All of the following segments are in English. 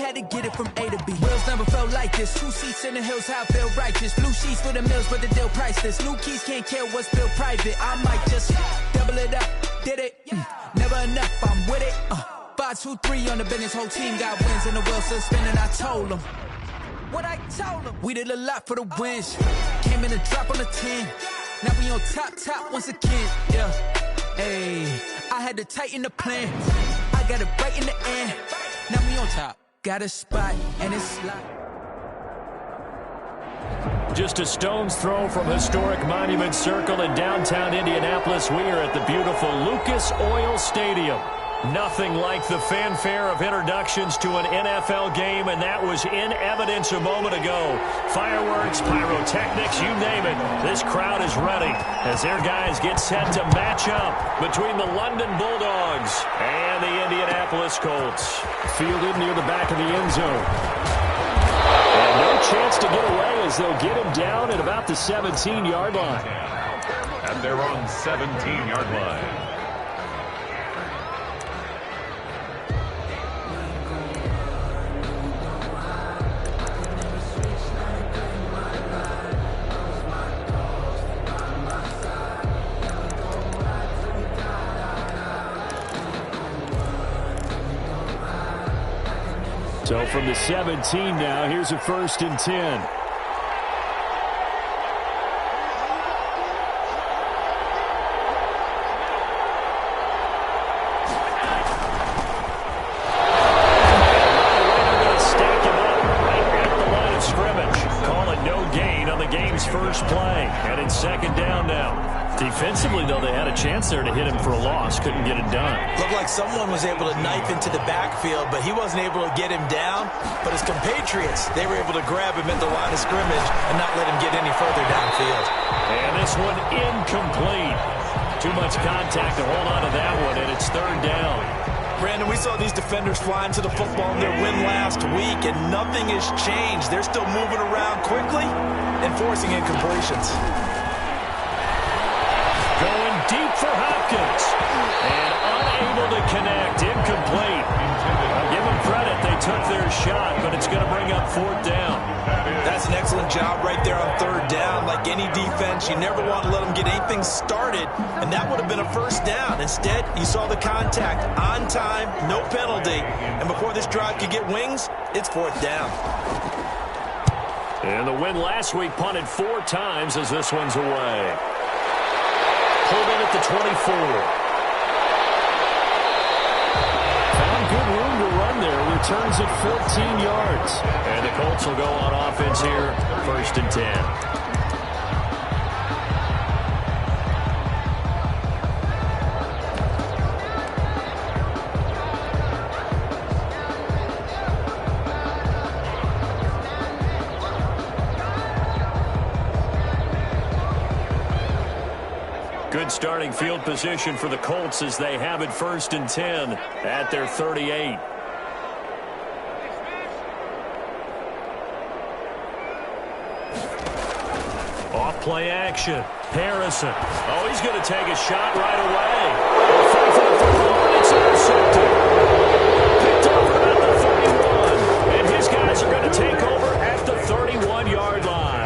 had to get it from A to B. Wheels never felt like this. 2 seats in the hills, how I feel righteous. Blue sheets for the mills, but the deal priceless. New keys can't kill what's built private. I might just double it up, did it. Never enough, I'm with it. 5, 2, 3 on the business. Whole team got wins and the wheels still spinning. I told them what I told them. We did a lot for the wins. Came in a drop on the 10. Now we on top once again. Yeah. Hey, I had to tighten the plan. I got it right in the end. Now we on top. Got a spot and it's like. Just a stone's throw from historic Monument Circle in downtown Indianapolis. We are at the beautiful Lucas Oil Stadium. Nothing like the fanfare of introductions to an NFL game, and that was in evidence a moment ago. Fireworks, pyrotechnics, you name it. This crowd is ready as their guys get set to match up between the London Bulldogs and the Indianapolis Colts. Fielded near the back of the end zone. And no chance to get away as they'll get him down at about the 17-yard line. And they're on 17-yard line. So from the 17 now, here's a 1st and 10. First play, and it's 2nd down now. Defensively, though, they had a chance there to hit him for a loss. Couldn't get it done. Looked like someone was able to knife into the backfield, but he wasn't able to get him down. But his compatriots, they were able to grab him at the line of scrimmage and not let him get any further downfield. And this one incomplete. Too much contact to hold on to that one, and it's 3rd down. Brandon, we saw these defenders flying to the football in their win last week, and nothing has changed. They're still moving around quickly and forcing incompletions. Going deep for Hopkins. And unable to connect. Incomplete. I'll give them credit. They took their shot, but it's going to bring up 4th down. That's an excellent job right there on 3rd down. Like any defense, you never want to let them get anything started, and that would have been a 1st down. Instead, you saw the contact on time, no penalty, and before this drive could get wings, it's 4th down. And the win last week punted 4 times as this one's away. Pulled in at the 24. Found good room to run there. Returns at 14 yards. And the Colts will go on offense here, 1st and 10. Good starting field position for the Colts as they have it 1st and 10 at their 38. Off play action. Harrison. Oh, he's going to take a shot right away. It's intercepted. Picked over at the 31. And his guys are going to take over at the 31-yard line.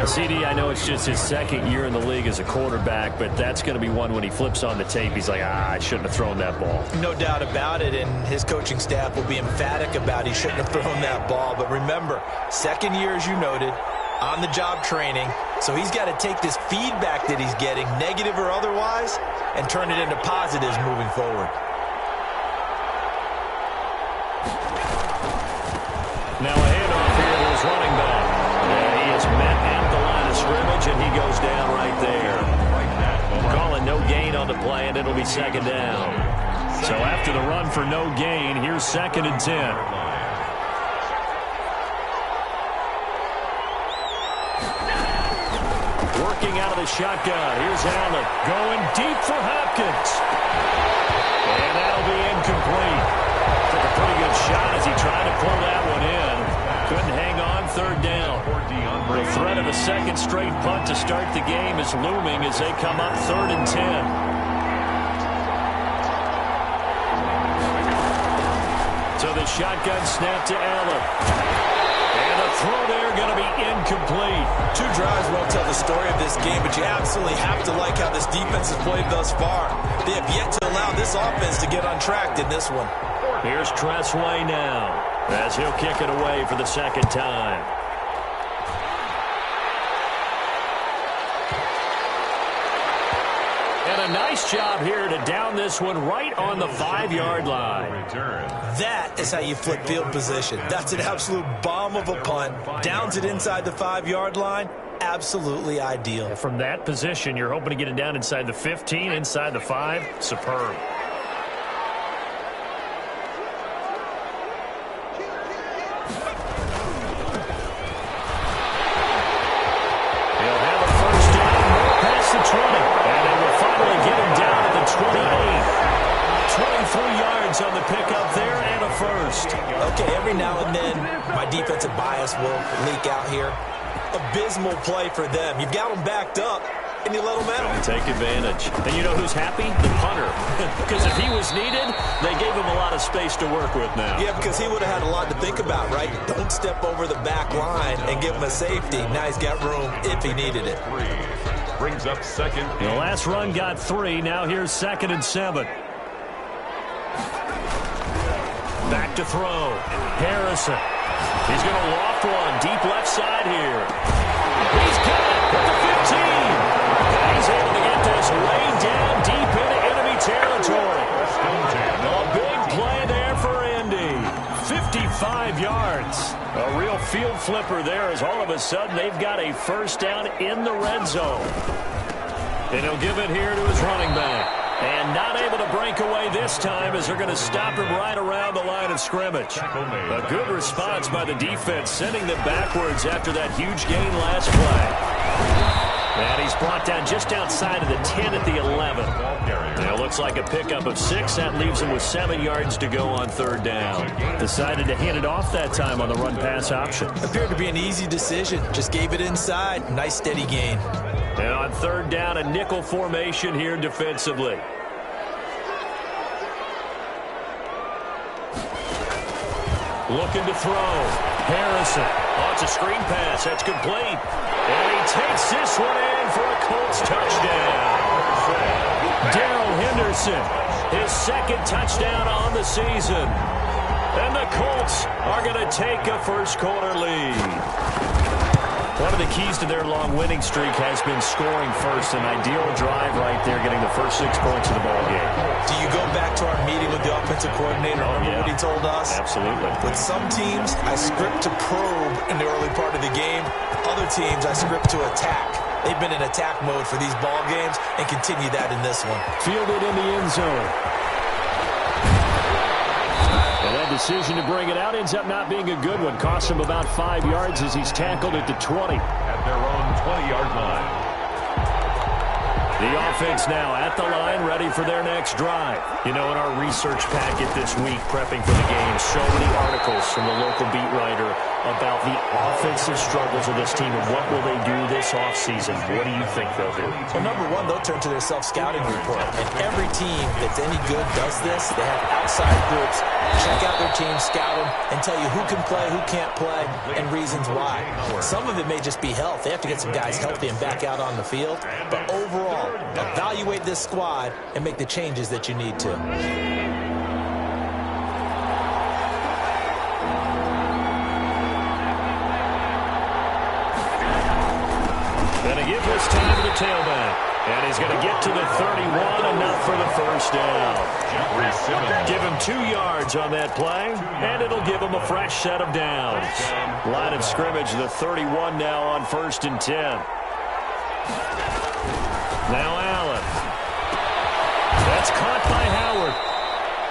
CD, I know it's just his 2nd year in the league as a quarterback, but that's going to be one when he flips on the tape, he's like, I shouldn't have thrown that ball. No doubt about it, and his coaching staff will be emphatic about he shouldn't have thrown that ball. But remember, 2nd year, as you noted, on-the-job training, so he's got to take this feedback that he's getting, negative or otherwise, and turn it into positives moving forward. Now a handoff here to his running back. And he is met at the line of scrimmage, and he goes down right there. Calling no gain on the play, and it'll be 2nd down. So after the run for no gain, here's 2nd and 10. Working out of the shotgun. Here's Allen going deep for Hopkins. And that'll be incomplete. Took a pretty good shot as he tried to pull that one in. Couldn't hang on. 3rd down. The threat of a 2nd straight punt to start the game is looming as they come up 3rd and 10. So the The shotgun snap to Allen. And a throw there going to be incomplete. 2 drives won't tell the story of this game, but you absolutely have to like how this defense has played thus far. They have yet to allow this offense to get untracked in this one. Here's Tressway now as he'll kick it away for the second time. And a nice job here to down this one right on the 5-yard line. That is how you flip field position. That's an absolute bomb of a punt. Downs it inside the 5-yard line. Absolutely ideal. From that position, you're hoping to get it down inside the 15, inside the 5. Superb. He'll have a first down, more past the 20. And they will finally get him down at the 28. 23 yards on the pickup there and a first. Okay, every now and then, my defensive bias will leak out here. Abysmal play for them. You've got them backed up, and you let them out. Take advantage. And you know who's happy? The punter. Because if he was needed, they gave him a lot of space to work with now. Yeah, because he would have had a lot to think about, right? Don't step over the back line and give him a safety. Now he's got room if he needed it. Brings up second. The last run got 3. Now here's 2nd and 7. Back to throw. Harrison. He's going to loft one. Deep left side here. He's got it at the 15. He's able to get this way down deep into enemy territory. A big play there for Indy. 55 yards. A real field flipper there as all of a sudden they've got a first down in the red zone. And he'll give it here to his running back. And not able to break away this time as they're going to stop him right around the line of scrimmage. A good response by the defense, sending them backwards after that huge gain last play. And he's brought down just outside of the 10 at the 11. Now it looks like a pickup of 6. That leaves him with 7 yards to go on 3rd down. Decided to hand it off that time on the run-pass option. Appeared to be an easy decision. Just gave it inside. Nice steady gain. And on 3rd down, a nickel formation here defensively. Looking to throw. Harrison. Oh, it's a screen pass. That's complete. And he takes this one in for a Colts touchdown. Darrell Henderson, his 2nd touchdown on the season. And the Colts are going to take a first-quarter lead. One of the keys to their long winning streak has been scoring first. An ideal drive right there, getting the first 6 points of the ball game. Do you go back to our meeting with the offensive coordinator? Remember what he told us? Absolutely. With some teams, I script to probe in the early part of the game. Other teams, I script to attack. They've been in attack mode for these ball games and continue that in this one. Fielded in the end zone. And that decision to bring it out ends up not being a good one. Costs him about 5 yards as he's tackled at the 20. At their own 20-yard line. The offense now at the line, ready for their next drive. You know, in our research packet this week, prepping for the game, so many articles from the local beat writer about the offensive struggles of this team and what will they do this offseason. What do you think they'll do? Well, number one, they'll turn to their self-scouting report. And every team that's any good does this. They have outside groups. Check out their team, scout them, and tell you who can play, who can't play, and reasons why. Some of it may just be health. They have to get some guys healthy and back out on the field. But overall, evaluate this squad and make the changes that you need to. Going to give this time to the tailback. And he's going to get to the 31, enough for the first down. Give him 2 yards on that play, and it'll give him a fresh set of downs. Line of scrimmage, the 31 now on 1st and 10. Now Allen. That's caught by Howard.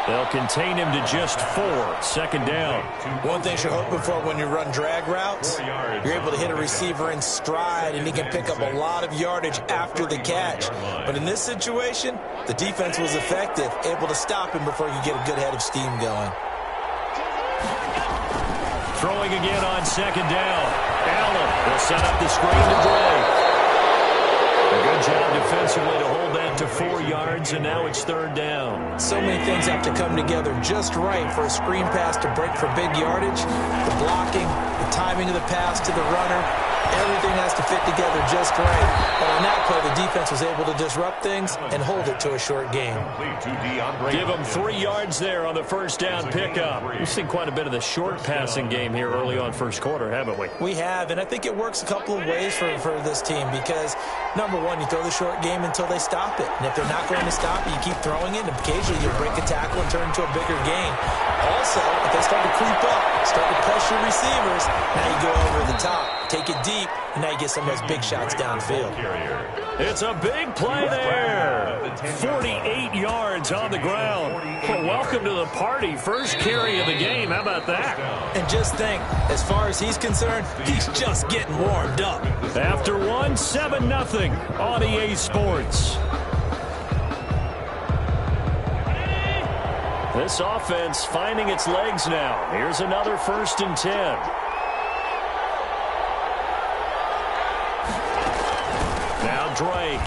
They'll contain him to just 4. 2nd down. One thing you're hoping for when you run drag routes, you're able to hit a receiver in stride, and he can pick up a lot of yardage after the catch. But in this situation, the defense was effective, able to stop him before you get a good head of steam going. Throwing again on 2nd down. Allen will set up the screen to Drake. A good job defensively to hold that to 4 yards, and now it's third down. So many things have to come together just right for a screen pass to break for big yardage. The blocking, the timing of the pass to the runner, everything has to fit together just right. And on that play, the defense was able to disrupt things and hold it to a short game. Give them 3 yards there on the first down pickup. We've seen quite a bit of the short passing game here early on first quarter, haven't we? We have, and I think it works a couple of ways for this team because, number one, you throw the short game until they stop it. And if they're not going to stop it, you keep throwing it, and occasionally you'll break a tackle and turn into a bigger gain. Also, if they start to creep up, start to pressure receivers, now you go over the top, take it deep, and now you get some of those big shots downfield. It's a big play there. 48 yards on the ground. Well, welcome to the party. First carry of the game. How about that? And just think, as far as he's concerned, he's just getting warmed up. After 7-0 on EA Sports. This offense finding its legs now. Here's another 1st and 10. Now Drake.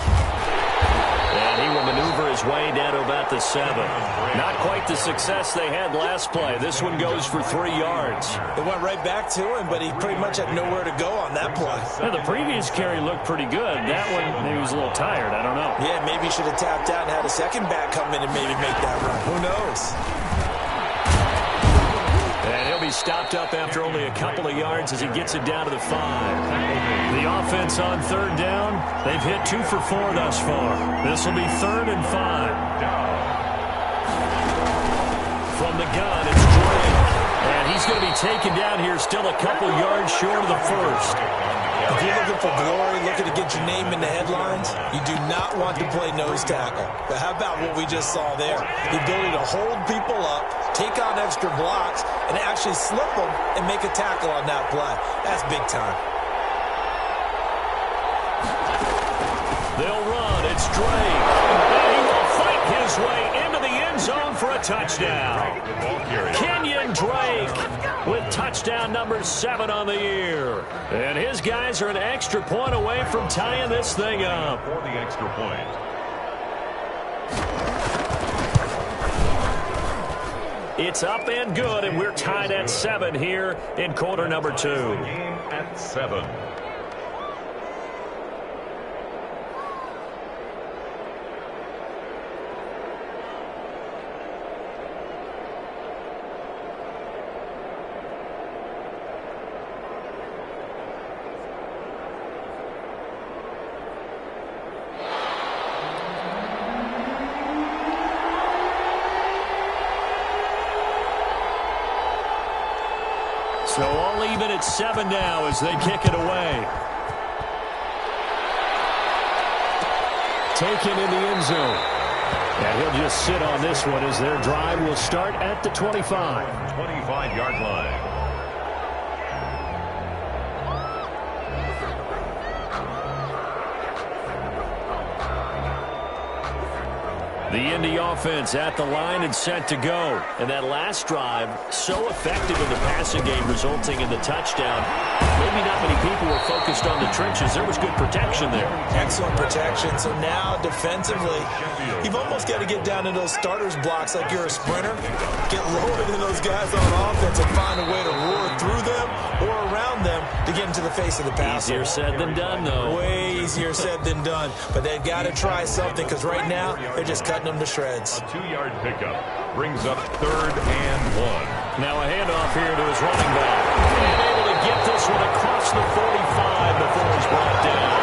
And he will maneuver his way down to about the 7. Not quite the success they had last play. This one goes for 3 yards. It went right back to him, but he pretty much had nowhere to go on that play. Now, the previous carry looked pretty good. That one, maybe he was a little tired. I don't know. Yeah, maybe he should have tapped out and had a second back come in and maybe make that run. Who knows? And he'll be stopped up after only a couple of yards as he gets it down to the 5. The offense on third down, they've hit 2 for 4 thus far. This will be 3rd and 5. From the gun, it's Drake. And he's going to be taken down here still a couple yards short of the 1st. If you're looking for glory, looking to get your name in the headlines, you do not want to play nose tackle. But how about what we just saw there? The ability to hold people up, take on extra blocks, and actually slip them and make a tackle on that play. That's big time. They'll run. It's Drake. And he will fight his way into the end zone for a touchdown. Kenyon Drake with touchdown number 7 on the year. And his guys are an extra point away from tying this thing up. For the extra point. It's up and good, and we're tied at 7 here in quarter number 2. Game at 7. So all even at 7 now as they kick it away. Taken in the end zone. And he'll just sit on this one as their drive will start at the 25. 25-yard line. The Indy offense at the line and set to go. And that last drive, so effective in the passing game, resulting in the touchdown. Maybe not many people were focused on the trenches. There was good protection there. Excellent protection. So now, defensively, you've almost got to get down to those starters blocks like you're a sprinter. Get lower than those guys on offense and find a way to roar through them or around them to get into the face of the passer. Easier said than done, though. Way easier said than done. But they've got to try something because right now, they're just cutting them to shreds. A 2-yard pickup brings up 3rd and 1. Now a handoff here to his running back. And able to get this one across the 45 before he's brought down.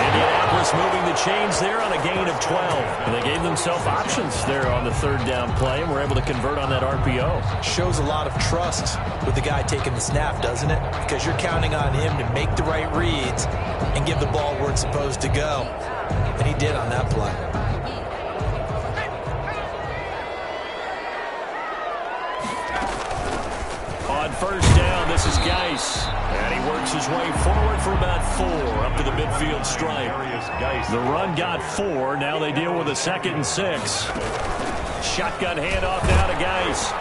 Indianapolis moving the chains there on a gain of 12. And they gave themselves options there on the 3rd down play and were able to convert on that RPO. Shows a lot of trust with the guy taking the snap, doesn't it? Because you're counting on him to make the right reads and give the ball where it's supposed to go. And he did on that play. On 1st down, this is Geis. And he works his way forward for about 4 up to the midfield stripe. The run got 4. Now they deal with a 2nd and 6. Shotgun handoff now to Geis.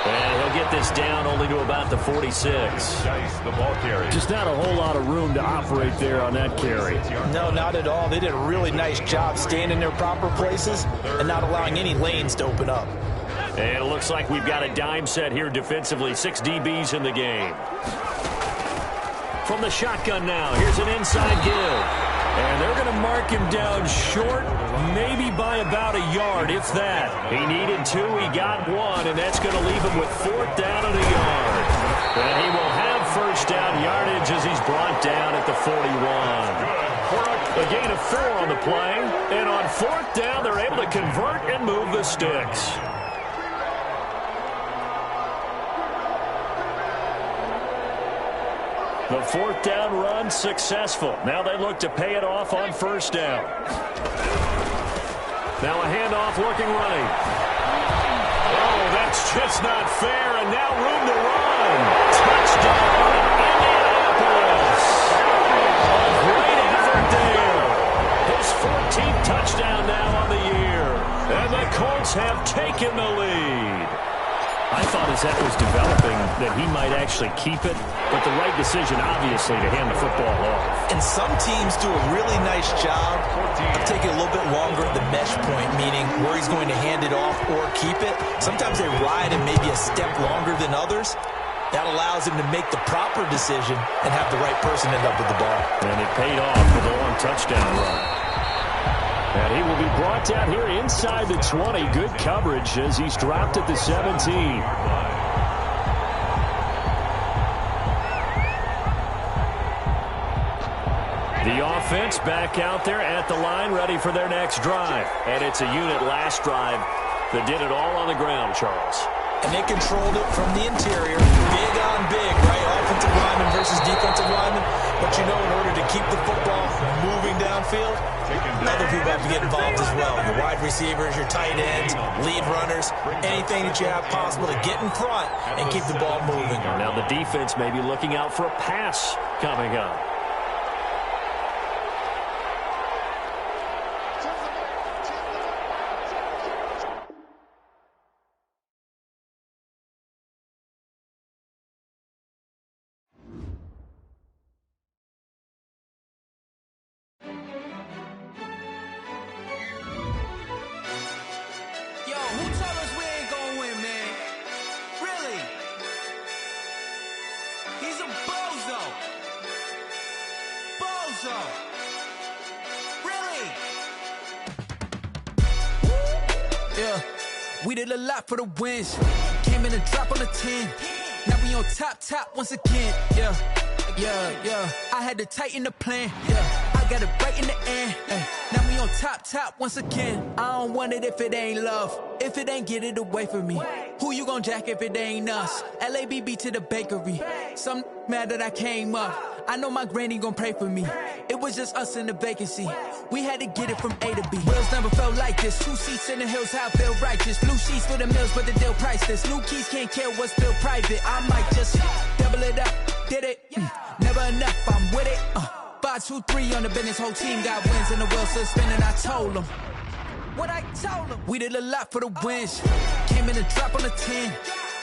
And he'll get this down only to about the 46. Dice, the ball carrier. Just not a whole lot of room to operate there on that carry. No, not at all. They did a really nice job staying in their proper places and not allowing any lanes to open up. And it looks like we've got a dime set here defensively. 6 DBs in the game. From the shotgun now, here's an inside give. And they're going to mark him down short, maybe by about a yard, if that. He needed 2, he got 1, and that's going to leave him with 4th down and a yard. And he will have first down yardage as he's brought down at the 41. A gain of 4 on the play, and on 4th down, they're able to convert and move the sticks. The 4th down run successful. Now they look to pay it off on first down. Now a handoff looking right. Oh, that's just not fair, and now room to run. Touchdown, Indianapolis. A great effort there. His 14th touchdown now on the year. And the Colts have taken the lead. I thought as that was developing that he might actually keep it, but the right decision, obviously, to hand the football off. And some teams do a really nice job of taking a little bit longer at the mesh point, meaning where he's going to hand it off or keep it. Sometimes they ride him maybe a step longer than others. That allows him to make the proper decision and have the right person end up with the ball. And it paid off with a long touchdown run. And he will be brought down here inside the 20. Good coverage as he's dropped at the 17. The offense back out there at the line, ready for their next drive. And it's a unit last drive that did it all on the ground, Charles. And they controlled it from the interior. Big on big, right? Offensive lineman versus defensive lineman. But you know, in order to keep the football moving downfield, other people have to get involved as well. Your wide receivers, your tight ends, lead runners, anything that you have possible to get in front and keep the ball moving. Now the defense may be looking out for a pass coming up. We did a lot for the wins. Came in and drop on the 10. Now we on top once again. Yeah. I had to tighten the plan. Yeah. I got it right in the end. Now we on top once again. I don't want it if it ain't love. If it ain't, get it away from me. Who you gon' jack if it ain't us? LABB to the bakery. Some mad that I came up. I know my granny gon' pray for me. It was just us in the vacancy. We had to get it from A to B. Wheels never felt like this. 2 seats in the hills, how I feel righteous. Blue sheets for the mills, but the deal priceless. New keys can't care what's still private. I might just double it up. Did it? Never enough, I'm with it. 5, 2, 3 on the business. Whole team got wins and the wheels still spinning. I told them what I told them. We did a lot for the wins. Came in and drop on the 10.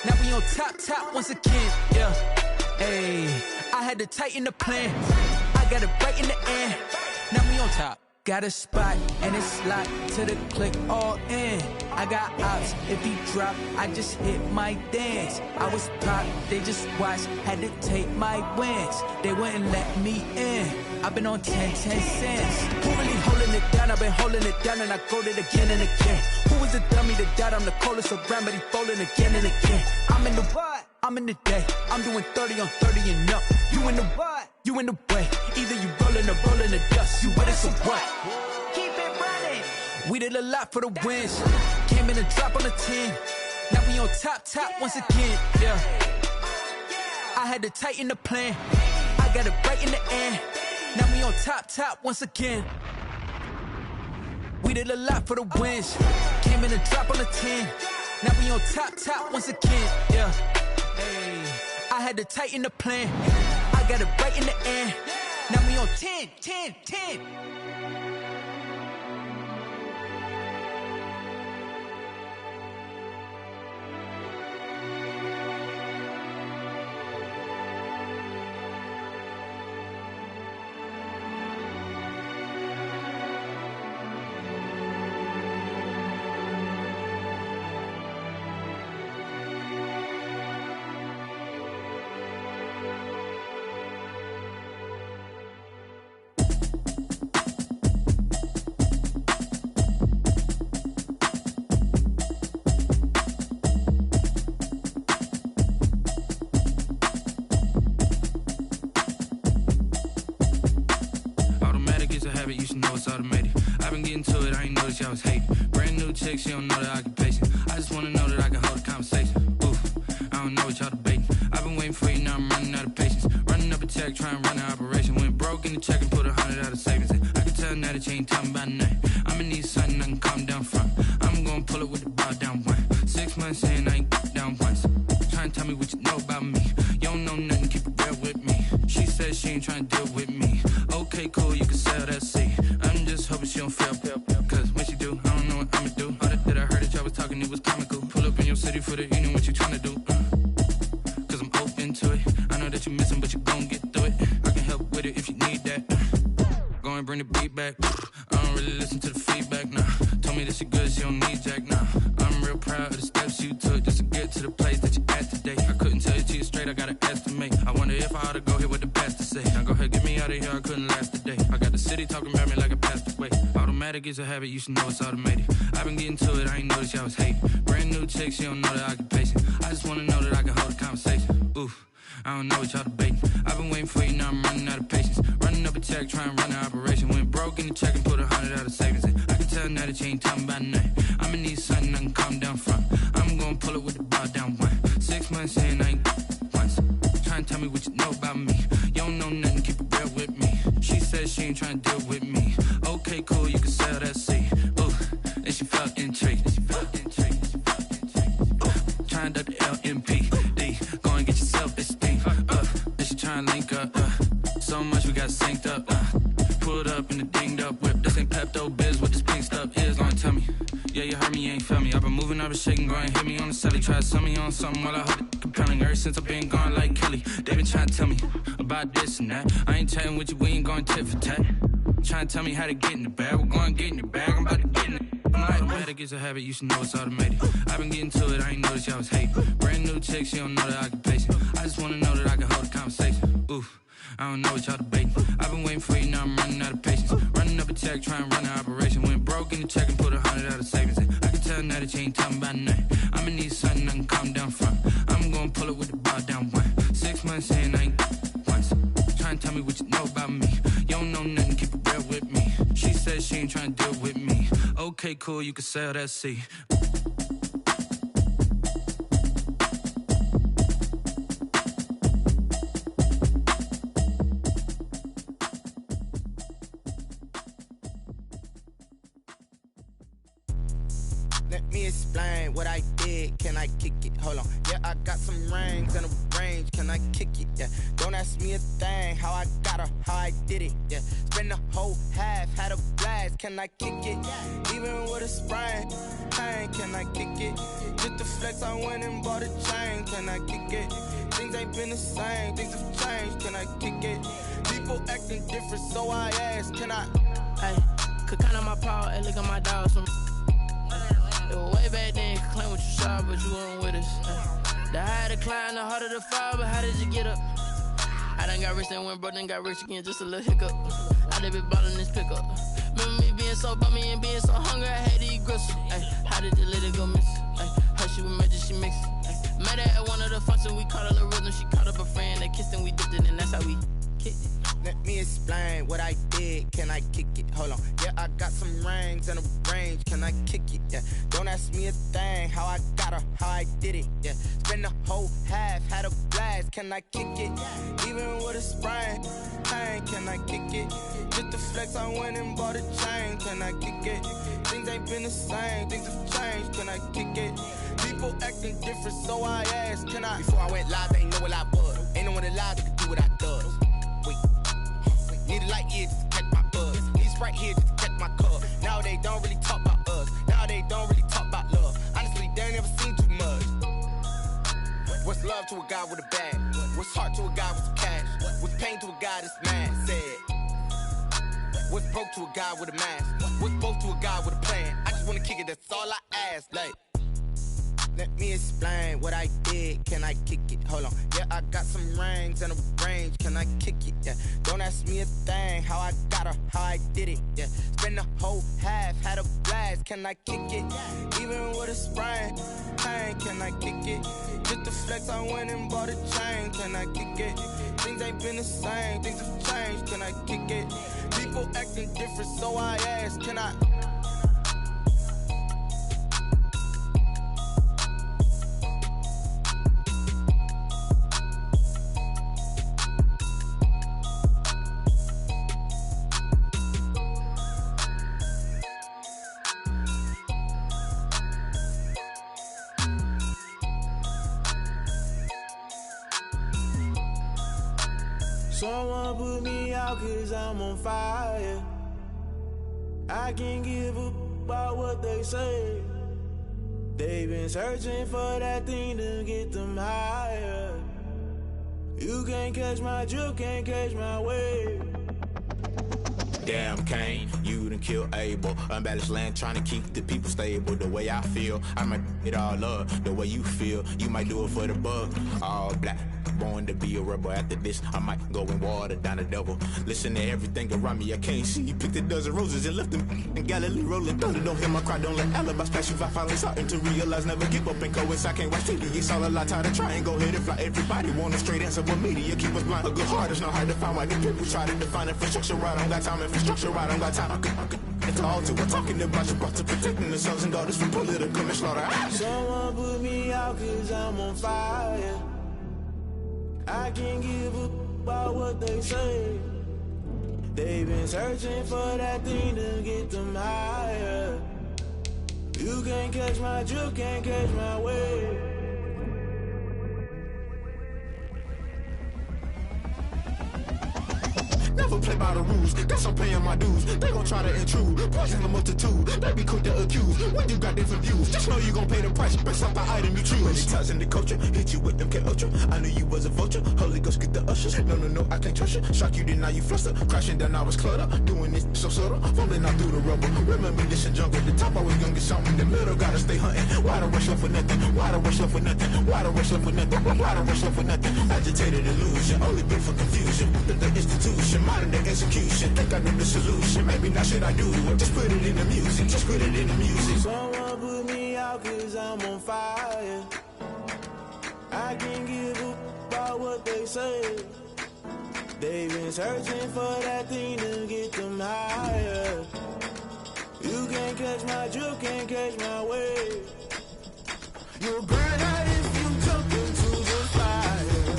Now we on top once again. Yeah. Hey, I had to tighten the plan. I got it right in the end. Now we on top. Got a spot and it's locked to the click all in. I got ops, if he drop, I just hit my dance. I was pop, they just watched, had to take my wins. They wouldn't let me in. I've been on 10 cents. Who really holding it down? I've been holding it down and I go it again and again. Who was the dummy that died? I'm the coldest around, but he folding again and again. I'm in the what? I'm in the day. I'm doing 30 on 30 and up. You in the what? You in the way. Either you rolling or rolling the dust. You with it, so what? Keep it running. We did a lot for the wins. Came in and drop on the 10. Now we on top once again. Yeah. I had to tighten the plan. I got it right in the end. Now we on top once again. We did a lot for the wins. Came in and drop on the 10. Now we on top once again. Yeah. Hey, I had to tighten the plan. I got it right in the end. Now we on 10. automated. I've been getting to it, I ain't noticed y'all was hating. Brand new chick, she don't know the occupation. I just wanna know that I can hold a conversation. Ooh, I don't know what y'all debating. I've been waiting for you, now I'm running out of patience. Running up a check, trying to run an operation. Went broke in the check and put 100 out of savings in. I can tell now that you ain't talking about nothing. I'ma need something I can calm down from. I'm gonna pull it with the bar down one. 6 months in, I ain't down once. Trying to tell me what you know about me. You don't know nothing, keep it real with me. She said she ain't trying to deal with me. Okay, cool, you can sell that seat. I'm just hoping she don't fail. Cause when she do, I don't know what I'ma do. All that I heard that y'all was talking, it was comical. Pull up in your city for the evening, what you trying to do? Cause I'm open to it. I know that you missing, but you gon' get through it. I can help with it if you need that. Go and bring the beat back. I don't really listen to the feedback, nah. Told me that she good, she don't need jack, nah. I'm real proud of the steps you took just to get to the place that you at today. I couldn't tell you to you straight, I gotta estimate. I wonder if I ought to go here with the best to say. Now go ahead, get me out of here, I couldn't last a day. I got the city talking about me like I passed away. Automatic is a habit, you should know it's automated. I've been getting to it, I ain't noticed y'all was hating. Brand new chick, she don't know the occupation. I just wanna know that I can hold a conversation. Ooh, I don't know what y'all debating. I've been waiting for you, now I'm running out of patience. Running up a check, trying to run an operation. Went broke in the check and put 100 out of savings in. I can tell now that you ain't talking about nothing. I'ma need something I can calm down from. I'm gonna pull it with the bar down one. 6 months in, I ain't once. Trying to tell me what you know about me. You don't know nothing, keep it real with me. She said she ain't trying to deal with me. Okay, cool, you can sell that seat. Ooh, and she felt intrigued. Trying to the LMPD. Go and get yourself esteem. And she trying to link up. So much we got synced up. Pulled up in the dinged up whip. This ain't Pepto Biz, what this pink stuff is. Long tell me. Yeah, you heard me, you ain't felt me. I've been moving, I've been shaking, go and hit me on the celly. Try to sell me on something while I hold it compelling. Ever since I've been gone like Kelly, they been trying to tell me about this and that. I ain't chatting with you, we ain't going tit for tat. Trying to tell me how to get in the bag. We're going to get in the bag, I'm about to get in it. Automatic is a habit, you should know it's automated. I've been getting to it, I ain't noticed y'all was hating. Brand new chick, she don't know the occupation. I just wanna know that I can hold a conversation. Ooh, I don't know what y'all debating. I've been waiting for you, now I'm running out of patience. Running up a check, trying to run an operation. Went broke in the check and put 100 out of savings in. I can tell now that you ain't talking about nothing. I'ma need something I can calm down from. I'm gonna pull it with the bar down one. 6 months in, I ain't once. Trying to tell me what you know about me. You don't know nothing, keep it real with me. She said she ain't trying to deal with me. Okay, cool, you can sell that seat. Let me explain what I did. Can I kick it? Hold on. Yeah, I got some rings and a range. Can I kick it? Yeah. Don't ask me a thing. How I got her, how I did it. Yeah. Spend the whole half, had a blast. Can I kick it? Even with a sprain. Pain, can I kick it? Just the flex, I went and bought a chain. Can I kick it? Things ain't been the same. Things have changed. Can I kick it? People acting different, so I ask. Can I? Hey, could count on my power and look at my dogs from. Way back then, you could claim what you saw, but you weren't with us. The higher the climb, the harder the fall, but how did you get up? I done got rich and went broke, then got rich again, just a little hiccup. I done been ballin' this pickup. Remember me being so bummy and being so hungry, I had to eat gristle. How did the lady go miss? How she was magic, she mixed. Met her at one of the functions, we caught her a rhythm. She caught up a friend, they kissed and we dipped it, and that's how we kicked it. Let me explain what I did. Can I kick it? Hold on. Yeah, I got some rings and a range. Can I kick it? Yeah. Don't ask me a thing. How I got her, how I did it. Yeah. Spend the whole half, had a blast. Can I kick it? Even with a sprain. Pain, can I kick it? Just the flex, I went and bought a chain. Can I kick it? Things ain't been the same. Things have changed. Can I kick it? People acting different, so I asked. Can I? Before I went live, they ain't know what I was. Ain't no one alive that could do what I does. Wait. Need a light here just to catch my buzz. Need Sprite here just to catch my cup. Now they don't really talk about us. Now they don't really talk about love. Honestly, they ain't never seen too much. What's love to a guy with a bag? What's heart to a guy with some cash? What's pain to a guy that's mad? Said. What's broke to a guy with a mask? What's both to a guy with a plan? I just wanna kick it, that's all I ask. Like. Let me explain what I did. Can I kick it? Hold on. Yeah, I got some rings and a range. Can I kick it? Yeah. Don't ask me a thing. How I got her, how I did it. Yeah. Spend the whole half, had a blast. Can I kick it? Even with a sprain. Pain, can I kick it? Just the flex, I went and bought a chain. can I kick it? Things ain't been the same, things have changed, can I kick it? People acting different, so I ask, can I? Someone put me out 'cause I'm on fire. I can't give up about what they say. They've been searching for that thing to get them higher. You can't catch my drift, can't catch my wave. Damn, Kane, you done killed Abel. Unbalanced land, trying to keep the people stable. The way I feel, I might it all up. The way you feel, you might do it for the bug. All black, born to be a rebel. After this, I might go and water down the devil. Listen to everything around me, I can't see. You picked a dozen roses and left them in Galilee rolling thunder. Don't hear my cry, don't let alibis pass you. I finally starting to realize, never give up and coincide. Can't watch TV, it's all a lot. Tired of trying, go ahead and fly. Everybody want a straight answer, but media keep us blind. A good heart is not hard to find. Why the people try to define infrastructure right? I don't got time, infrastructure right, I don't got time. It's all to we're talking about you, brought to protecting the sons and daughters from political and slaughter. Someone put me out 'cause I'm on fire. I can't give up about what they say. They've been searching for that thing to get them higher. You can't catch my drift, can't catch my wave. Never play by the rules, guess I'm paying my dues. They gon' try to intrude, poison the multitude. They be quick to accuse, when you got different views. Just know you gon' pay the price, based off the item you choose. Many times in the culture, hit you with them K-Ultra. I knew you was a vulture, Holy Ghost get the ushers. No, I can't trust you. Shock you, then now you fluster. Crashing down, I was cluttered. Doing this so subtle, fumbling out through the rubble. Remember this in jungle, the top always gonna get something. The middle gotta stay hunting. Why the rush left for nothing? Why the rush left for nothing? Why the rush left for nothing? Why the rush left for nothing? Agitated illusion, only built for confusion. The institution, modern day execution. Think I know the solution, maybe not should I do it. Just put it in the music, just put it in the music. Someone put me out 'cause I'm on fire. I can't give up about what they say. They've been searching for that thing to get them higher. You can't catch my drift, can't catch my wave. You'll burn out if you jump into the fire.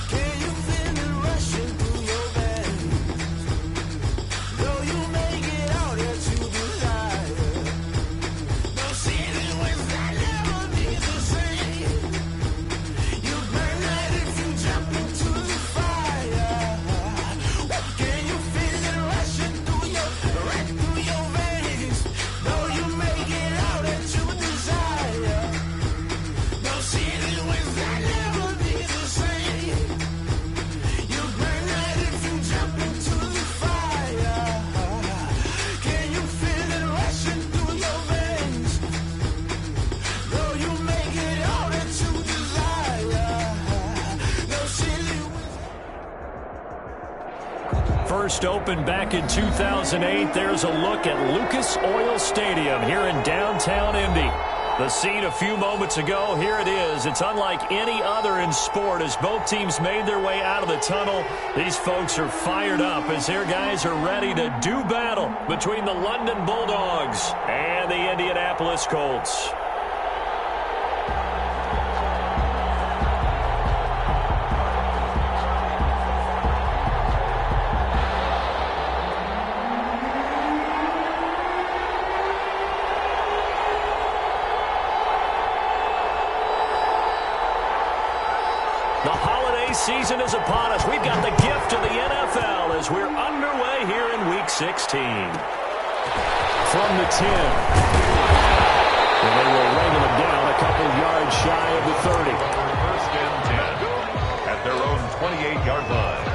Can you feel it rushing through your veins? Though you make it out that you desire. No ceiling was that never be the same. You burn out if you jump into the fire. Can you feel it rushing through your veins? Though you make it out that you desire. No ceiling was that never be the same. You burn out if you jump into the fire. Can you feel it rushing through your veins? Though you make it all that you desire. No ceiling. First opened back in 2008. There's a look at Lucas Oil Stadium here in downtown Indy. The scene a few moments ago, here it is. It's unlike any other in sport as both teams made their way out of the tunnel. These folks are fired up as their guys are ready to do battle between the London Bulldogs and the Indianapolis Colts. The holiday season is upon us. We've got the gift of the NFL as we're underway here in Week 16. From the 10. And they will wrangle them down a couple yards shy of the 30. First and 10 at their own 28-yard line.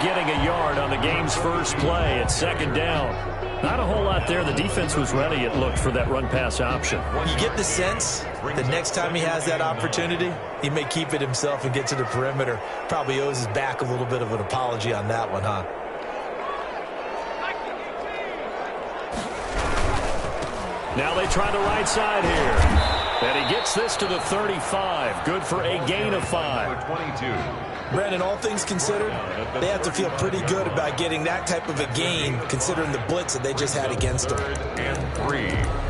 Getting a yard on the game team's first play at second down. Not a whole lot there. The defense was ready, it looked, for that run-pass option. You get the sense that next time he has that opportunity, he may keep it himself and get to the perimeter. Probably owes his back a little bit of an apology on that one, huh? Now they try the right side here. And he gets this to the 35. Good for a gain of 5. 22. Brandon, all things considered, they have to feel pretty good about getting that type of a gain, considering the blitz that they just had against them. 3rd and 3.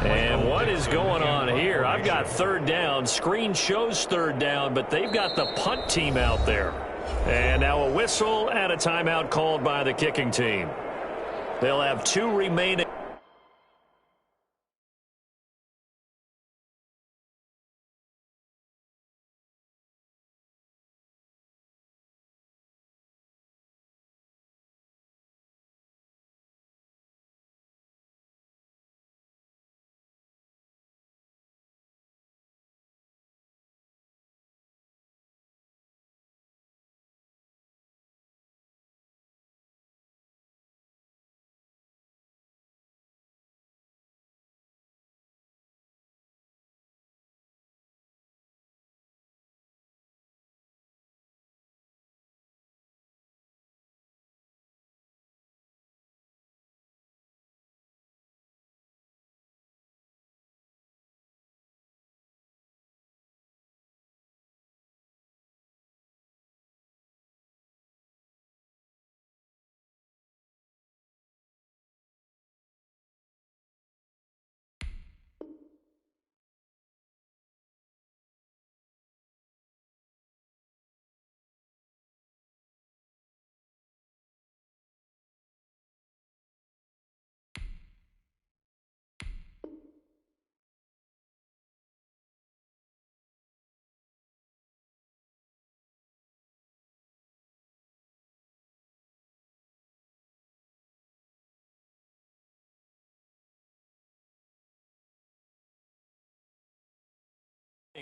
And what is going on here? I've got 3rd down. Screen shows 3rd down, but they've got the punt team out there. And now a whistle and a timeout called by the kicking team. They'll have 2 remaining.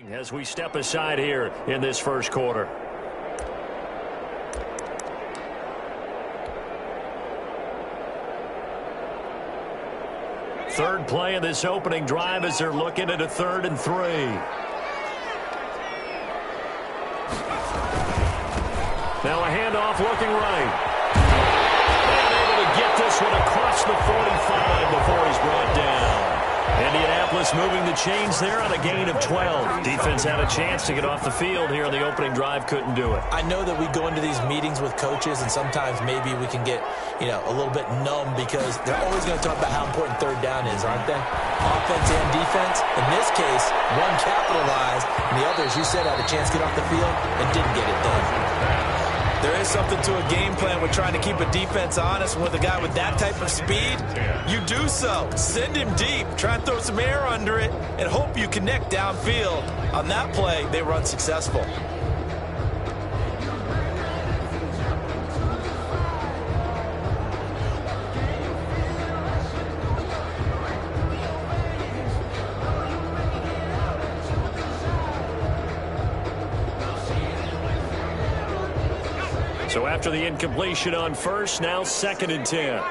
As we step aside here in this first quarter. Third play of this opening drive as they're looking at a 3rd and 3. Now a handoff looking right. And able to get this one across the 45 before he's brought down. Indianapolis moving the chains there on a gain of 12. Defense had a chance to get off the field here on the opening drive, couldn't do it. I know that we go into these meetings with coaches, and sometimes maybe we can get, a little bit numb because they're always going to talk about how important 3rd down is, aren't they? Offense and defense. In this case, one capitalized, and the other, as you said, had a chance to get off the field and didn't get it done. There is something to a game plan with trying to keep a defense honest. With a guy with that type of speed, you do so. Send him deep. Try and throw some air under it and hope you connect downfield. On that play, they were unsuccessful. So after the incompletion on first, now 2nd and 10.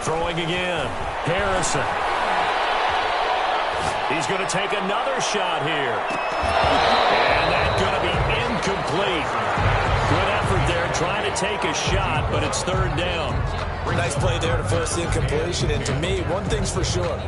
Throwing again. Harrison. He's going to take another shot here. And that's going to be incomplete. Good effort there trying to take a shot, but it's 3rd down. Nice play there to force the incompletion. And to me, one thing's for sure.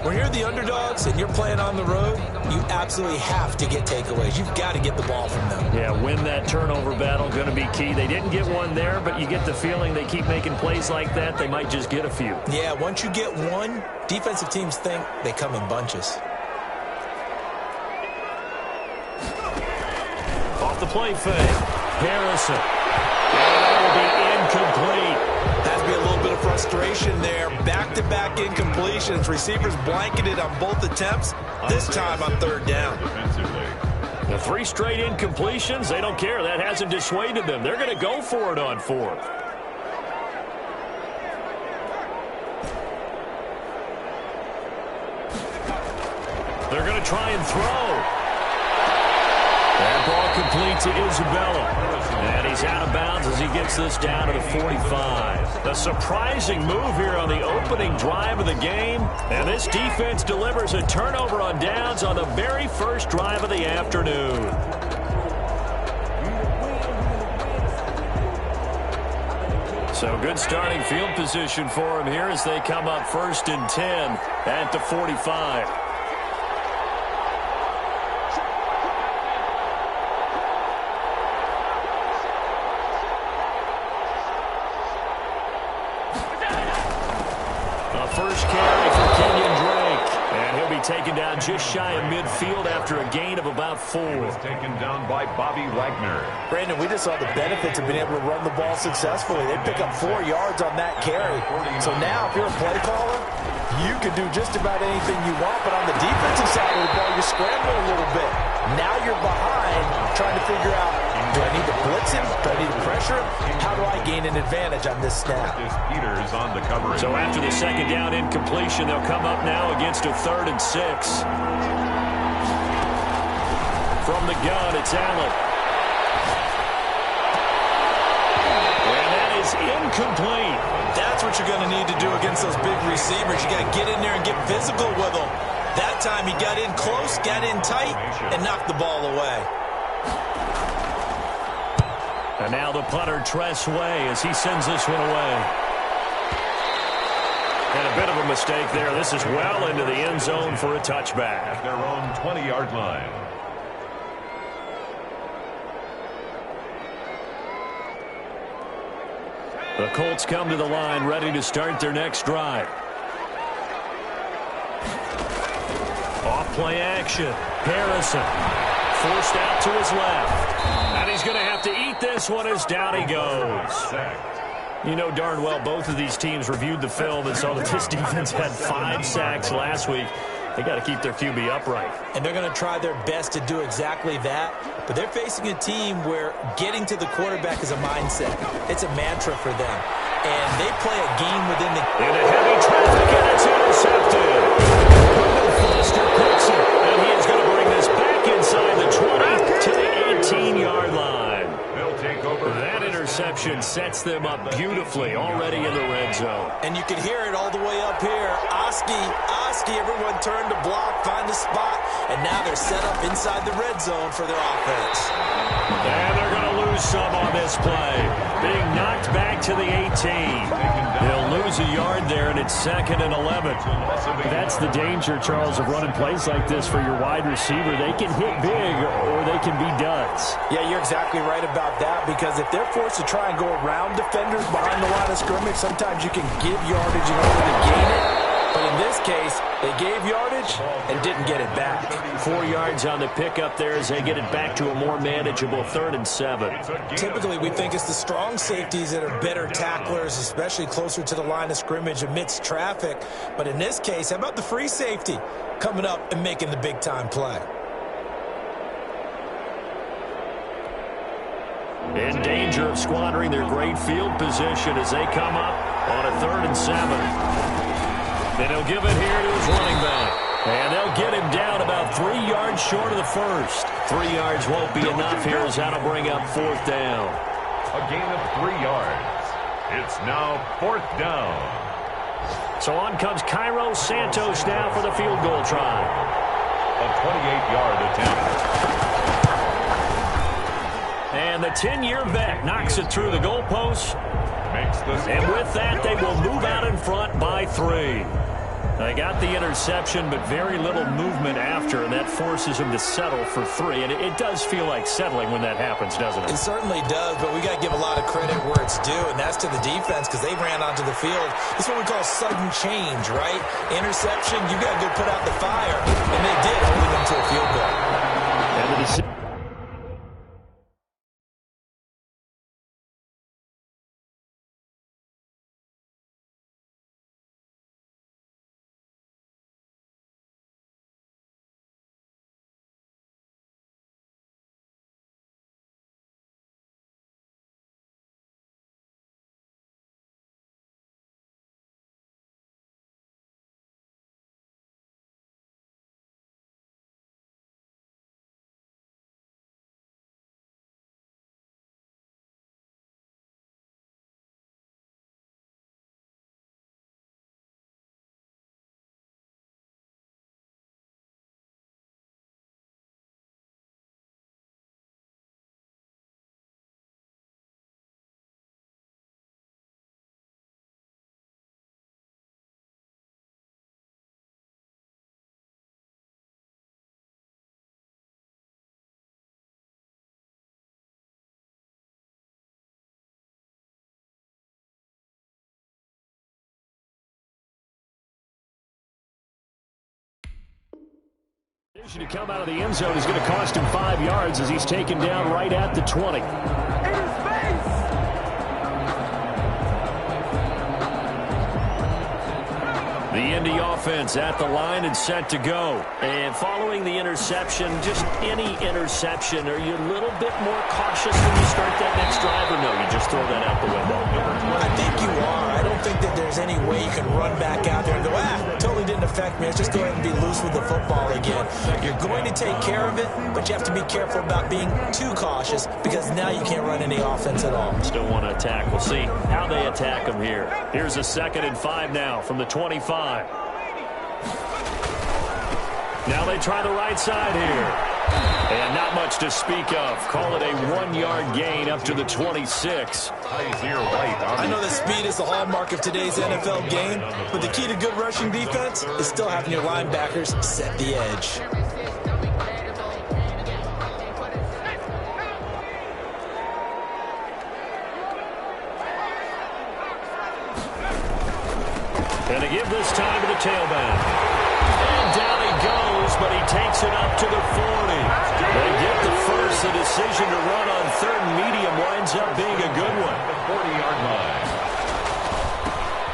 When you're the underdogs and you're playing on the road, you absolutely have to get takeaways. You've got to get the ball from them. Yeah, win that turnover battle, going to be key. They didn't get one there, but you get the feeling they keep making plays like that, they might just get a few. Yeah, once you get one, defensive teams think they come in bunches. Off the play fake. Harrison. And that will be incomplete. Has to be a little bit of frustration there. Back-to-back incompletions. Receivers blanketed on both attempts, this time on third down. The 3 straight incompletions, they don't care. That hasn't dissuaded them. They're going to go for it on 4th. They're going to try and throw. That ball complete to Isabella. And he's out of bounds as he gets this down to the 45. A surprising move here on the opening drive of the game. And this defense delivers a turnover on downs on the very first drive of the afternoon. So good starting field position for him here as they come up 1st and 10 at the 45. First carry for Kenyon Drake. And he'll be taken down just shy of midfield after a gain of about 4. He was taken down by Bobby Wagner. Brandon, we just saw the benefits of being able to run the ball successfully. They pick up 4 yards on that carry. So now, if you're a play caller, you can do just about anything you want. But on the defensive side of the ball, you're scrambling a little bit. Now you're behind, trying to figure out, do I need to blitz him? Do I need to pressure him? How do I gain an advantage on this snap? Peters on the coverage. So after the second down incompletion, they'll come up now against a 3rd and 6. From the gun, it's Allen. And that is incomplete. That's what you're going to need to do against those big receivers. You got to get in there and get physical with them. That time he got in close, got in tight, and knocked the ball away. And now the punter, Tress Way, as he sends this one away. And a bit of a mistake there. This is well into the end zone for a touchback. At their own 20-yard line. The Colts come to the line, ready to start their next drive. Off-play action. Harrison forced out to his left. And he's going to have to eat this one as down he goes. You know darn well both of these teams reviewed the film and saw that this defense had 5 sacks last week. They got to keep their QB upright. And they're going to try their best to do exactly that. But they're facing a team where getting to the quarterback is a mindset. It's a mantra for them. And they play a game within the... In a heavy traffic, and it's intercepted. Foster picks it. And he is going to bring this back inside the 20 to the 18-yard line. They'll take over. That interception sets them up beautifully already in the red zone. And you can hear it all the way up here. Oski, everyone turned to block, find a spot, and now they're set up inside the red zone for their offense. And they're going to lose some on this play. Being knocked back to the 18. They'll lose a yard there, and it's 2nd and 11. That's the danger, Charles, of running plays like this for your wide receiver. They can hit big, or they can be duds. Yeah, you're exactly right about that, because if they're forced to try and go around defenders behind the line of scrimmage, sometimes you can give yardage in order to gain it. But in this case, they gave yardage and didn't get it back. 4 yards on the pickup there as they get it back to a more manageable 3rd and 7. Typically, we think it's the strong safeties that are better tacklers, especially closer to the line of scrimmage amidst traffic. But in this case, how about the free safety coming up and making the big-time play? In danger of squandering their great field position as they come up on a 3rd and 7. Then he'll give it here to his running back. And they'll get him down about 3 yards short of the first. 3 yards won't be enough here as that'll bring up 4th down. A gain of 3 yards. It's now 4th down. So on comes Cairo Santos now for the field goal try. A 28-yard attempt. And the 10-year vet knocks it through the goalpost. And with that, they will move out in front by 3. They got the interception, but very little movement after, and that forces them to settle for 3. And it does feel like settling when that happens, doesn't it? It certainly does, but we got to give a lot of credit where it's due, and that's to the defense because they ran onto the field. This is what we call sudden change, right? Interception, you got to go put out the fire, and they did, holding them to a field goal. And the To come out of the end zone is going to cost him 5 yards as he's taken down right at the 20. The Indy offense at the line and set to go. And following the interception, just any interception, are you a little bit more cautious when you start that next drive, or no, you just throw that out the window? I think you are. I don't think that there's any way you can run back out there and go, totally didn't affect me. Let's just go ahead and be loose with the football again. You're going to take care of it, but you have to be careful about being too cautious because now you can't run any offense at all. Still want to attack. We'll see how they attack him here. Here's a 2nd and 5 now from the 25. Now they try the right side here. And not much to speak of. Call it a 1-yard gain up to the 26. I know that speed is the hallmark of today's NFL game, but the key to good rushing defense is still having your linebackers set the edge. And they give this time to the tailback. And down he goes, but he takes it up to the 40. They get the first. The decision to run on 3rd and medium winds up being a good one. The 40-yard line.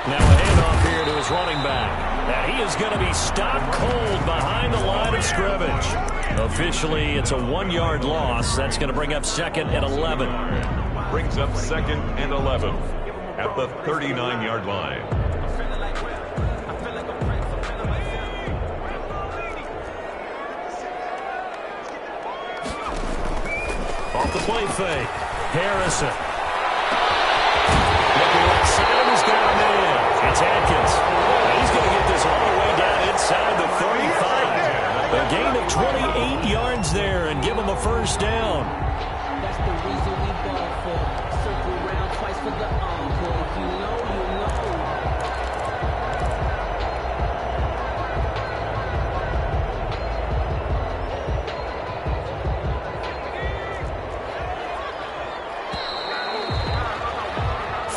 Now a handoff here to his running back. And he is going to be stopped cold behind the line of scrimmage. Officially, it's a 1-yard loss. That's going to bring up 2nd and 11. Brings up 2nd and 11 at the 39-yard line. Off the play fake. Harrison. Looking right side of his down man. It's Atkins. He's going to get this all the way down inside the 35. A gain of 28 yards there and give him a first down. That's the reason we ball for. Circle around twice for the encore. If you know, you know.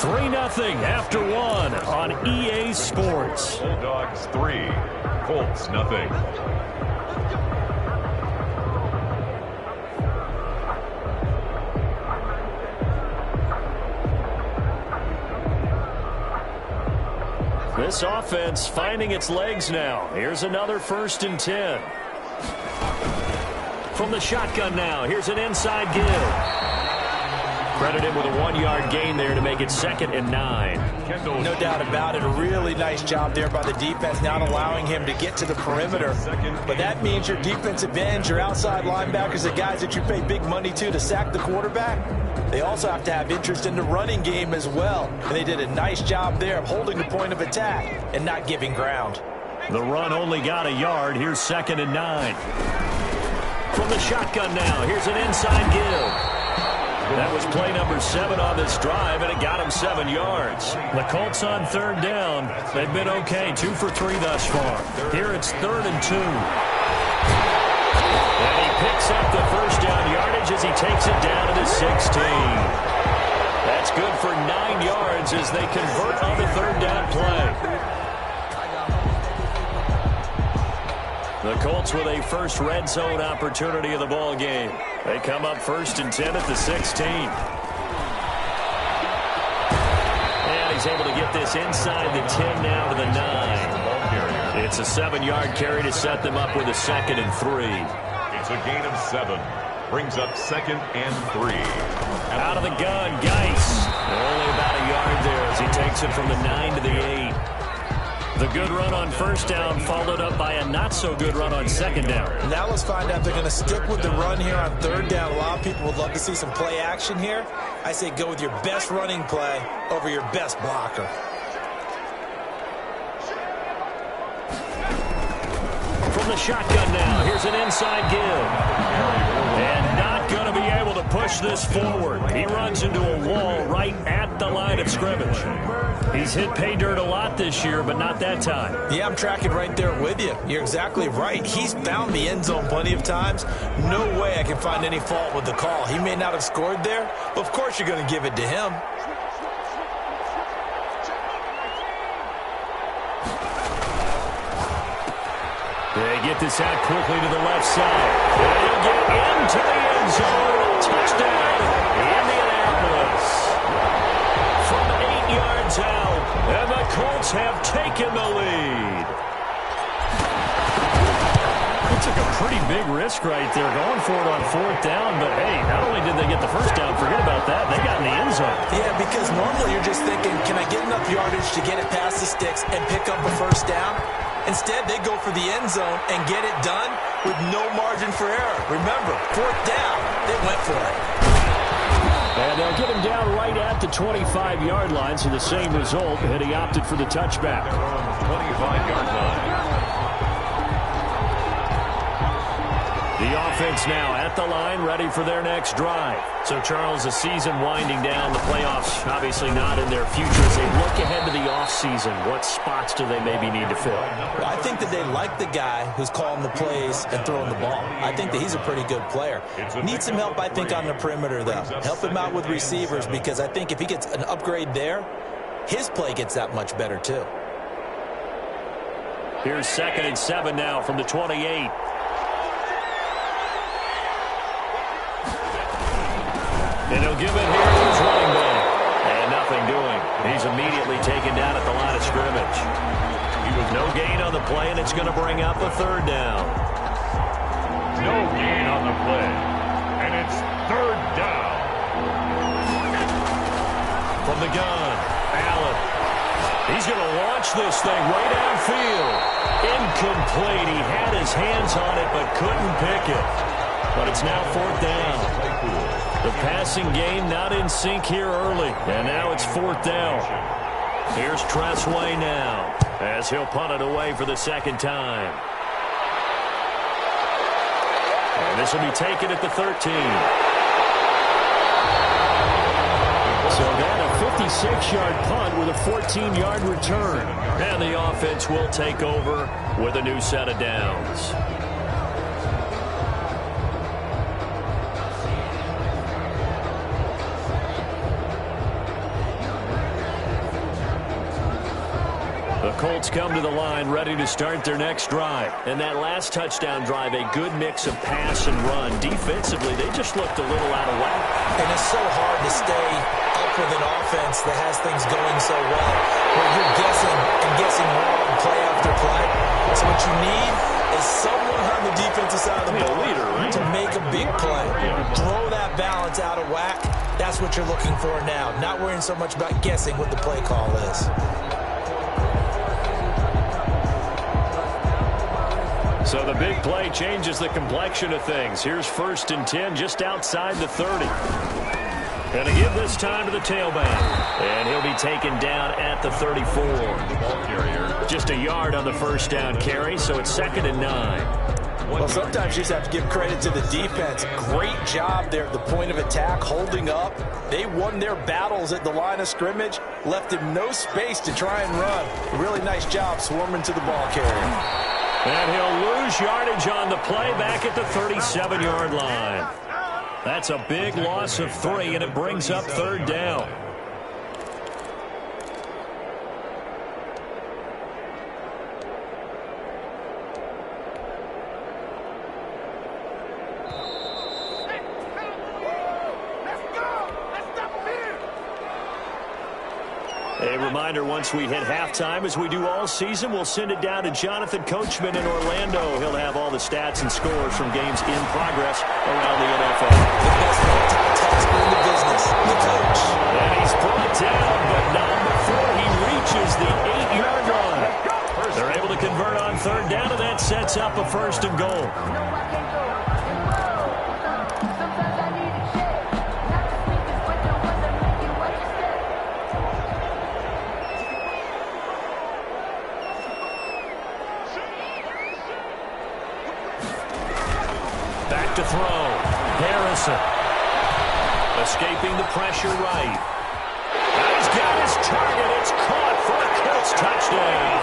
3-0 after 1 on EA Sports. Bulldogs 3, Colts 0. This offense finding its legs now. Here's another 1st and 10. From the shotgun now, here's an inside give. Credited with a 1-yard gain there to make it 2nd and 9. No doubt about it. A really nice job there by the defense, not allowing him to get to the perimeter. But that means your defensive ends, your outside linebackers, the guys that you pay big money to sack the quarterback, they also have to have interest in the running game as well. And they did a nice job there of holding the point of attack and not giving ground. The run only got a yard. Here's 2nd and 9. From the shotgun now, here's an inside give. That was play number 7 on this drive, and it got him 7 yards. The Colts on 3rd down. They've been okay, 2 for 3 thus far. Here it's 3rd and 2. And he picks up the first down yardage as he takes it down to the 16. That's good for 9 yards as they convert on the 3rd down play. The Colts with a first red zone opportunity of the ball game. They come up 1st and 10 at the 16. And he's able to get this inside the 10 now to the 9. It's a 7-yard carry to set them up with a 2nd and 3. It's a gain of 7. Brings up 2nd and 3. Out of the gun, Geis. Only about a yard there as he takes it from the 9 to the 8. The good run on 1st down followed up by a not-so-good run on 2nd down. Now let's find out if they're going to stick with the run here on 3rd down. A lot of people would love to see some play action here. I say go with your best running play over your best blocker. From the shotgun now, here's an inside give. And not going to be able to push this forward. He runs into a wall right at the line of scrimmage. He's hit pay dirt a lot this year, but not that time. Yeah, I'm tracking right there with you. You're exactly right. He's found the end zone plenty of times. No way I can find any fault with the call. He may not have scored there, but of course you're going to give it to him. They get this out quickly to the left side. They'll get into the end zone. Touchdown, Indianapolis. From 8 yards out, and the Colts have taken the lead. They took a pretty big risk right there, going for it on 4th down. But, hey, not only did they get the first down, forget about that, they got in the end zone. Yeah, because normally you're just thinking, can I get enough yardage to get it past the sticks and pick up a first down? Instead, they go for the end zone and get it done with no margin for error. Remember, 4th down, they went for it. And they'll get him down right at the 25-yard line, so the same result, and he opted for the touchback. 25-yard line. The offense now at the line, ready for their next drive. So, Charles, the season winding down, the playoffs obviously not in their future. As they look ahead to the offseason, what spots do they maybe need to fill? Well, I think that they like the guy who's calling the plays and throwing the ball. I think that he's a pretty good player. Needs some help, I think, on the perimeter, though. Help him out with receivers, because I think if he gets an upgrade there, his play gets that much better, too. Here's 2nd and 7 now from the 28. And he'll give it here to his running back. And nothing doing. He's immediately taken down at the line of scrimmage. He was no gain on the play, and it's going to bring up a 3rd down. No gain on the play. And it's 3rd down. From the gun, Allen. He's going to launch this thing way downfield. Incomplete. He had his hands on it but couldn't pick it. But it's now 4th down. The passing game not in sync here early. And now it's 4th down. Here's Tressway now as he'll punt it away for the 2nd time. And this will be taken at the 13. So then a 56-yard punt with a 14-yard return. And the offense will take over with a new set of downs. The Colts come to the line ready to start their next drive. And that last touchdown drive, a good mix of pass and run. Defensively, they just looked a little out of whack. And it's so hard to stay up with an offense that has things going so well, where you're guessing and guessing wrong play after play. So what you need is someone on the defensive side of the ball to make a big play. Throw that balance out of whack. That's what you're looking for now. Not worrying so much about guessing what the play call is. So the big play changes the complexion of things. Here's 1st and 10 just outside the 30. And to give this time to the tailback. And he'll be taken down at the 34. Just a yard on the 1st down carry, so it's 2nd and 9. Well, sometimes you just have to give credit to the defense. Great job there at the point of attack, holding up. They won their battles at the line of scrimmage, left him no space to try and run. Really nice job swarming to the ball carrier. And he'll lose yardage on the play back at the 37-yard line. That's a big loss of 3, and it brings up 3rd down. A reminder, once we hit halftime, as we do all season, we'll send it down to Jonathan Coachman in Orlando. He'll have all the stats and scores from games in progress around the NFL. The best multitasker in the business, the coach. And he's brought down, but not before he reaches the 8-yard line. They're able to convert on 3rd down, and that sets up a 1st and goal. To throw. Harrison. Escaping the pressure right. Now he's got his target. It's caught for a Colts touchdown.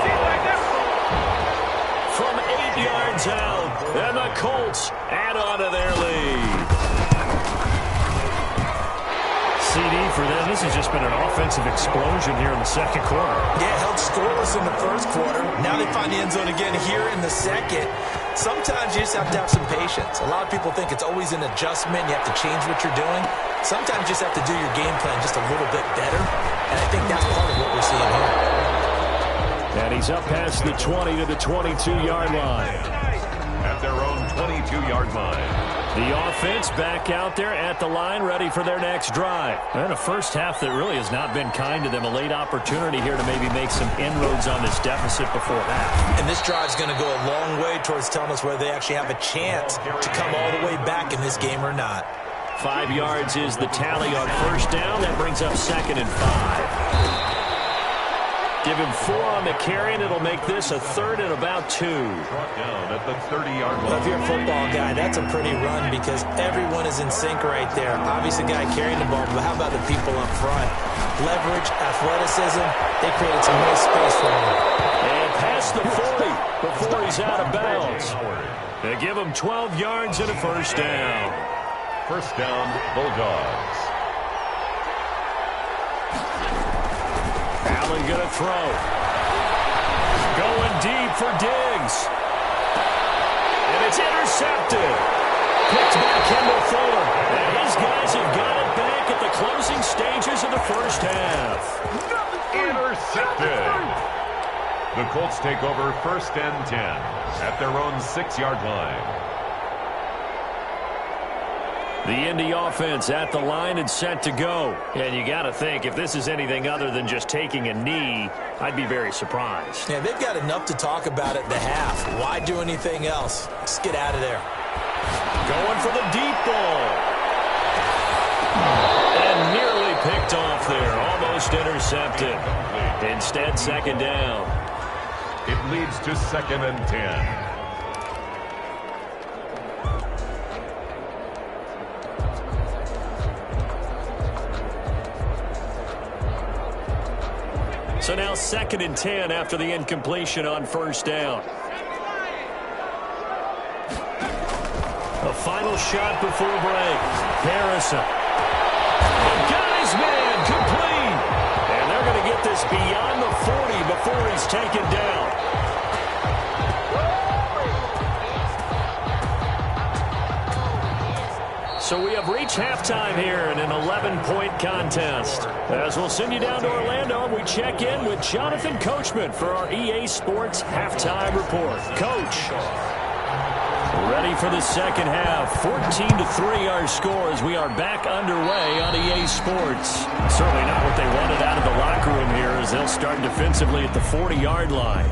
From 8 yards out. And the Colts add on to their lead. CD for them. This has just been an offensive explosion here in the second quarter. Yeah, held scoreless in the first quarter. Now they find the end zone again here in the second. Sometimes you just have to have some patience. A lot of people think it's always an adjustment. You have to change what you're doing. Sometimes you just have to do your game plan just a little bit better. And I think that's part of what we're seeing here. And he's up past the 20 to the 22-yard line. At their own 22-yard line. The offense back out there at the line, ready for their next drive. And a first half that really has not been kind to them. A late opportunity here to maybe make some inroads on this deficit before half. And this drive's going to go a long way towards telling us whether they actually have a chance to come all the way back in this game or not. 5 yards is the tally on first down. That brings up 2nd and 5. Give him 4 on the carry, and it'll make this a 3rd and about 2. Brought down at the 30-yard line. Well, if you're a football guy, that's a pretty run because everyone is in sync right there. Obviously, the guy carrying the ball, but how about the people up front? Leverage, athleticism, they created some nice space for him. And past the 40 before he's out of bounds. They give him 12 yards and a first down. First down, Bulldogs. Allen going to throw. Going deep for Diggs. And it's intercepted. Picked by Kendall Fuller. And his guys have got it back at the closing stages of the first half. Intercepted. The Colts take over 1st and 10 at their own 6-yard line. The Indy offense at the line and set to go. And you got to think, if this is anything other than just taking a knee, I'd be very surprised. Yeah, they've got enough to talk about at the half. Why do anything else? Just get out of there. Going for the deep ball. And nearly picked off there. Almost intercepted. Instead, 2nd down. It leads to 2nd and 10. So now 2nd and 10 after the incompletion on first down. A final shot before break. Harrison. The guy's man complete. And they're going to get this beyond the 40 before he's taken down. So we have reached halftime here in an 11-point contest. As we'll send you down to Orlando, we check in with Jonathan Coachman for our EA Sports Halftime Report. Coach, ready for the second half. 14-3 our score as we are back underway on EA Sports. Certainly not what they wanted out of the locker room here as they'll start defensively at the 40-yard line.